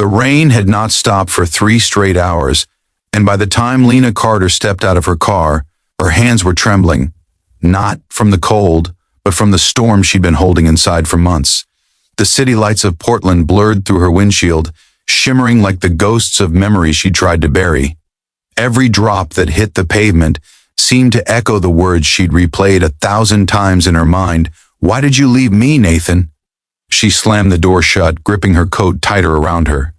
The rain had not stopped for 3 straight hours, and by the time Lena Carter stepped out of her car, her hands were trembling, not from the cold, but from the storm she'd been holding inside for months. The city lights of Portland blurred through her windshield, shimmering like the ghosts of memories she tried to bury. Every drop that hit the pavement seemed to echo the words she'd replayed 1,000 times in her mind. "Why did you leave me, Nathan?" She slammed the door shut, gripping her coat tighter around her.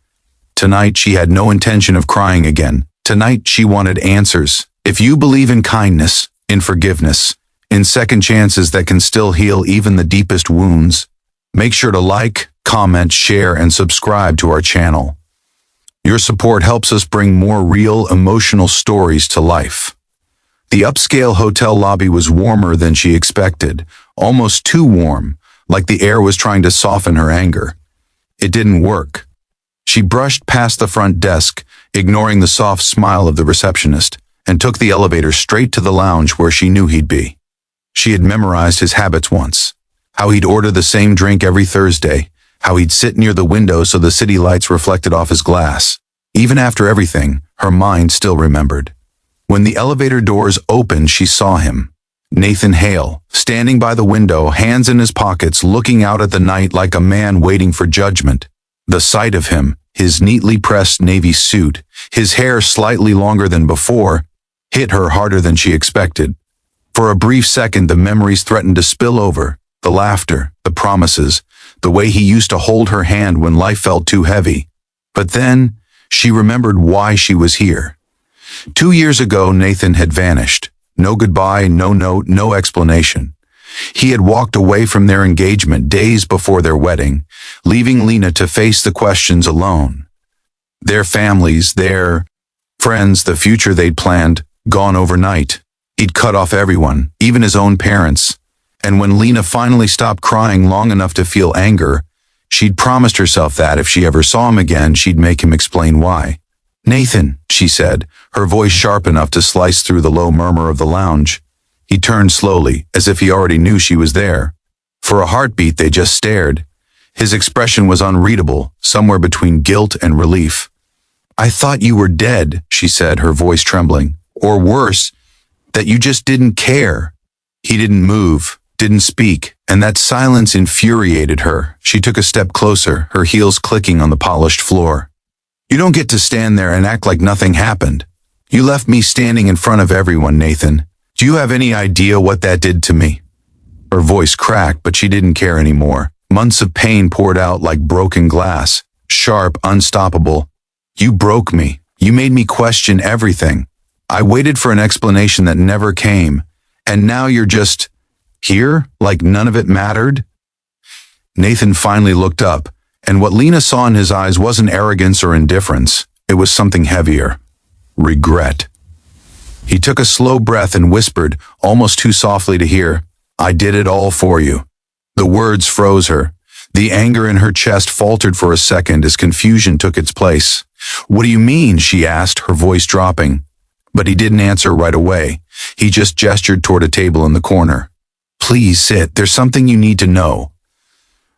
Tonight she had no intention of crying again. Tonight she wanted answers. If you believe in kindness, in forgiveness, in second chances that can still heal even the deepest wounds, make sure to like, comment, share, and subscribe to our channel. Your support helps us bring more real, emotional stories to life. The upscale hotel lobby was warmer than she expected, almost too warm, like the air was trying to soften her anger. It didn't work. She brushed past the front desk, ignoring the soft smile of the receptionist, and took the elevator straight to the lounge where she knew he'd be. She had memorized his habits once. How he'd order the same drink every Thursday, how he'd sit near the window so the city lights reflected off his glass. Even after everything, her mind still remembered. When the elevator doors opened, she saw him. Nathan Hale, standing by the window, hands in his pockets, looking out at the night like a man waiting for judgment. The sight of him, his neatly pressed navy suit, his hair slightly longer than before, hit her harder than she expected. For a brief second, the memories threatened to spill over. The laughter, the promises, the way he used to hold her hand when life felt too heavy. But then, she remembered why she was here. 2 years ago, Nathan had vanished. No goodbye, no note, no explanation. He had walked away from their engagement days before their wedding, leaving Lena to face the questions alone. Their families, their friends, the future they'd planned, gone overnight. He'd cut off everyone, even his own parents. And when Lena finally stopped crying long enough to feel anger, she'd promised herself that if she ever saw him again, she'd make him explain why. "Nathan," she said, her voice sharp enough to slice through the low murmur of the lounge. He turned slowly, as if he already knew she was there. For a heartbeat, they just stared. His expression was unreadable, somewhere between guilt and relief. "I thought you were dead," she said, her voice trembling. "Or worse, that you just didn't care." He didn't move, didn't speak, and that silence infuriated her. She took a step closer, her heels clicking on the polished floor. "You don't get to stand there and act like nothing happened. You left me standing in front of everyone, Nathan. Do you have any idea what that did to me?" Her voice cracked, but she didn't care anymore. Months of pain poured out like broken glass, sharp, unstoppable. "You broke me. You made me question everything. I waited for an explanation that never came, and now you're just here, like none of it mattered?" Nathan finally looked up, and what Lena saw in his eyes wasn't arrogance or indifference. It was something heavier. Regret. He took a slow breath and whispered, almost too softly to hear, "I did it all for you." The words froze her. The anger in her chest faltered for a second as confusion took its place. "What do you mean?" she asked, her voice dropping. But he didn't answer right away. He just gestured toward a table in the corner. "Please sit. There's something you need to know."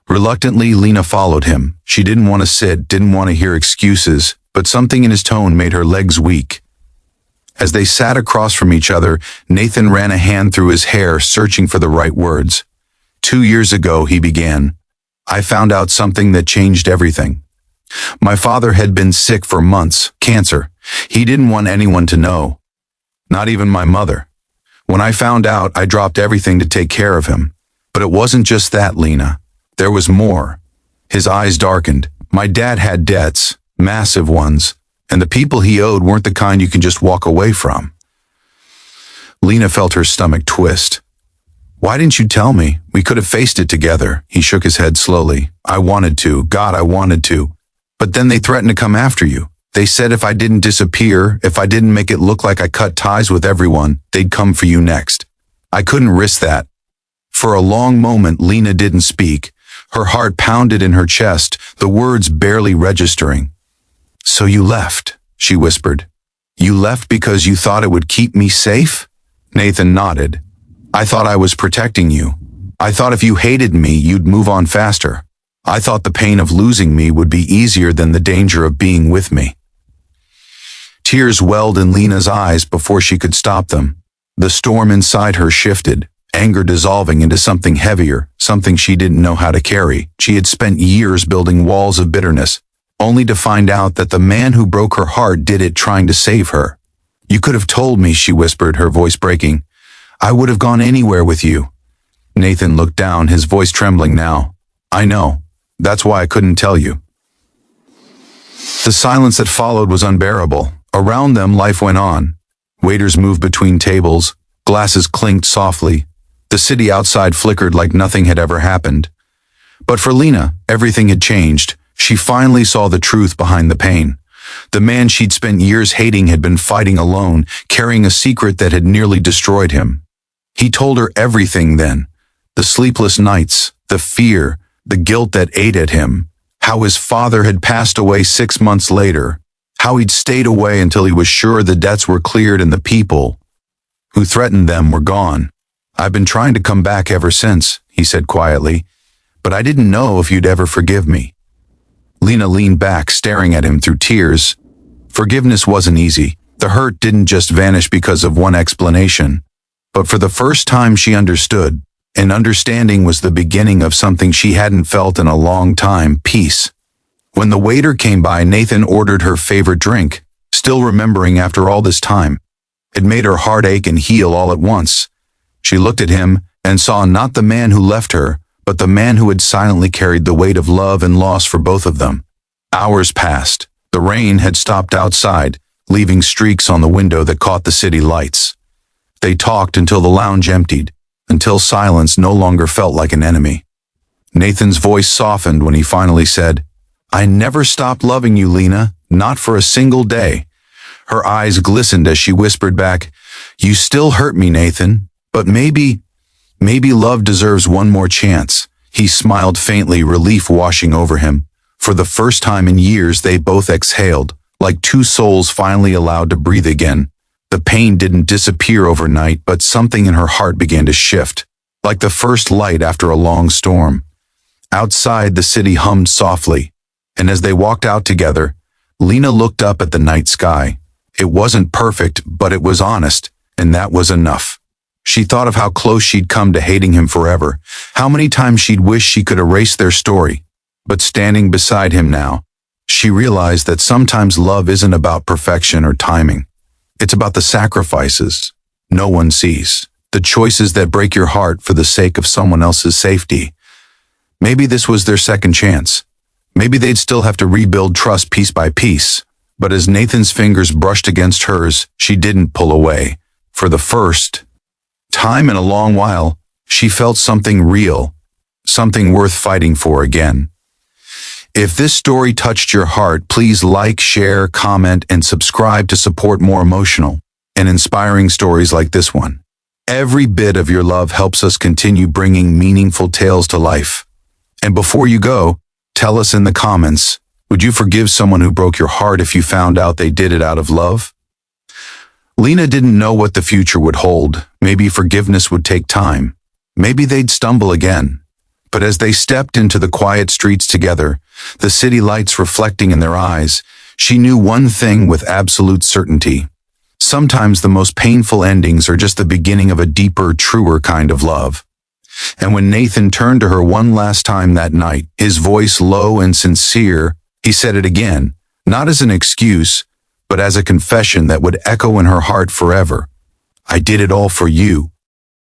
Reluctantly, Lena followed him. She didn't want to sit, didn't want to hear excuses, but something in his tone made her legs weak. As they sat across from each other, Nathan ran a hand through his hair, searching for the right words. 2 years ago, he began, "I found out something that changed everything. My father had been sick for months, cancer. He didn't want anyone to know, not even my mother. When I found out, I dropped everything to take care of him. But it wasn't just that, Lena. There was more." His eyes darkened. "My dad had debts, massive ones, and the people he owed weren't the kind you can just walk away from." Lena felt her stomach twist. "Why didn't you tell me? We could have faced it together." He shook his head slowly. "I wanted to. God, I wanted to. But then they threatened to come after you. They said if I didn't disappear, if I didn't make it look like I cut ties with everyone, they'd come for you next. I couldn't risk that." For a long moment, Lena didn't speak. Her heart pounded in her chest, the words barely registering. "So you left," she whispered. "You left because you thought it would keep me safe?" Nathan nodded. "I thought I was protecting you. I thought if you hated me, you'd move on faster. I thought the pain of losing me would be easier than the danger of being with me." Tears welled in Lena's eyes before she could stop them. The storm inside her shifted, anger dissolving into something heavier, something she didn't know how to carry. She had spent years building walls of bitterness, only to find out that the man who broke her heart did it trying to save her. "You could have told me," she whispered, her voice breaking. "I would have gone anywhere with you." Nathan looked down, his voice trembling now. "I know. That's why I couldn't tell you." The silence that followed was unbearable. Around them, life went on. Waiters moved between tables, glasses clinked softly. The city outside flickered like nothing had ever happened. But for Lena, everything had changed. She finally saw the truth behind the pain. The man she'd spent years hating had been fighting alone, carrying a secret that had nearly destroyed him. He told her everything then. The sleepless nights, the fear, the guilt that ate at him. How his father had passed away 6 months later. How he'd stayed away until he was sure the debts were cleared and the people who threatened them were gone. "I've been trying to come back ever since," he said quietly, "but I didn't know if you'd ever forgive me." Lena leaned back, staring at him through tears. Forgiveness wasn't easy. The hurt didn't just vanish because of one explanation. But for the first time she understood, and understanding was the beginning of something she hadn't felt in a long time: peace. When the waiter came by, Nathan ordered her favorite drink, still remembering after all this time. It made her heart ache and heal all at once. She looked at him and saw not the man who left her, but the man who had silently carried the weight of love and loss for both of them. Hours passed. The rain had stopped outside, leaving streaks on the window that caught the city lights. They talked until the lounge emptied, until silence no longer felt like an enemy. Nathan's voice softened when he finally said, "I never stopped loving you, Lena, not for a single day." Her eyes glistened as she whispered back, "You still hurt me, Nathan, but maybe love deserves one more chance." He smiled faintly, relief washing over him. For the first time in years, they both exhaled, like two souls finally allowed to breathe again. The pain didn't disappear overnight, but something in her heart began to shift, like the first light after a long storm. Outside, the city hummed softly, and as they walked out together, Lena looked up at the night sky. It wasn't perfect, but it was honest, and that was enough. She thought of how close she'd come to hating him forever, how many times she'd wished she could erase their story. But standing beside him now, she realized that sometimes love isn't about perfection or timing. It's about the sacrifices no one sees, the choices that break your heart for the sake of someone else's safety. Maybe this was their second chance. Maybe they'd still have to rebuild trust piece by piece. But as Nathan's fingers brushed against hers, she didn't pull away. For the first time in a long while, she felt something real, something worth fighting for again. If this story touched your heart, please like, share, comment, and subscribe to support more emotional and inspiring stories like this one. Every bit of your love helps us continue bringing meaningful tales to life. And before you go, tell us in the comments, would you forgive someone who broke your heart if you found out they did it out of love? Lena didn't know what the future would hold. Maybe forgiveness would take time. Maybe they'd stumble again. But as they stepped into the quiet streets together, the city lights reflecting in their eyes, she knew one thing with absolute certainty. Sometimes the most painful endings are just the beginning of a deeper, truer kind of love. And when Nathan turned to her one last time that night, his voice low and sincere, he said it again, not as an excuse, but as a confession that would echo in her heart forever. "I did it all for you,